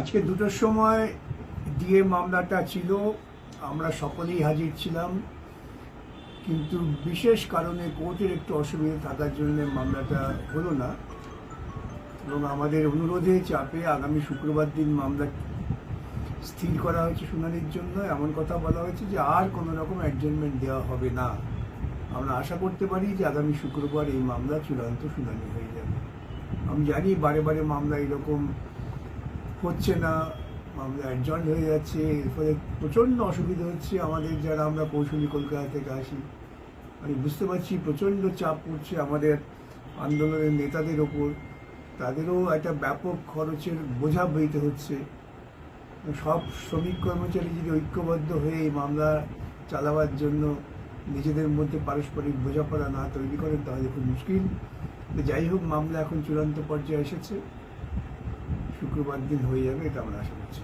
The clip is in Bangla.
আজকে 2টোর সময় ডিএ মামলাটা ছিল, আমরা সকলেই হাজির ছিলাম, কিন্তু বিশেষ কারণে কোর্টের একটু অসুবিধা থাকার জন্য মামলাটা হলো না এবং আমাদের অনুরোধে চাপে আগামী শুক্রবার দিন মামলা স্থির করা হয়েছে শুনানির জন্য। এমন কথা বলা হয়েছে যে আর কোনো রকম অ্যাডজার্নমেন্ট দেওয়া হবে না। আমরা আশা করতে পারি যে আগামী শুক্রবার এই মামলা চূড়ান্ত শুনানি হয়ে যাবে। আমি জানি বারে বারে মামলা এরকম হচ্ছে না, মামলা অ্যাডজর্ন হয়ে যাচ্ছে, এর ফলে প্রচণ্ড অসুবিধা হচ্ছে আমাদের, যারা আমরা কৌশলী কলকাতা থেকে আসি। আমি বুঝতে পারছি প্রচণ্ড চাপ পড়ছে আমাদের আন্দোলনের নেতাদের ওপর, তাদেরও একটা ব্যাপক খরচের বোঝা বইতে হচ্ছে। সব শ্রমিক কর্মচারী যদি ঐক্যবদ্ধ হয়ে এই মামলা চালাবার জন্য নিজেদের মধ্যে পারস্পরিক বোঝাপড়া না তৈরি করেন তাহলে খুব মুশকিল। যাই হোক, মামলা এখন চূড়ান্ত পর্যায়ে এসেছে, শুক্রবার দিন হয়ে যাবে, এটা আমরা আশা করছি।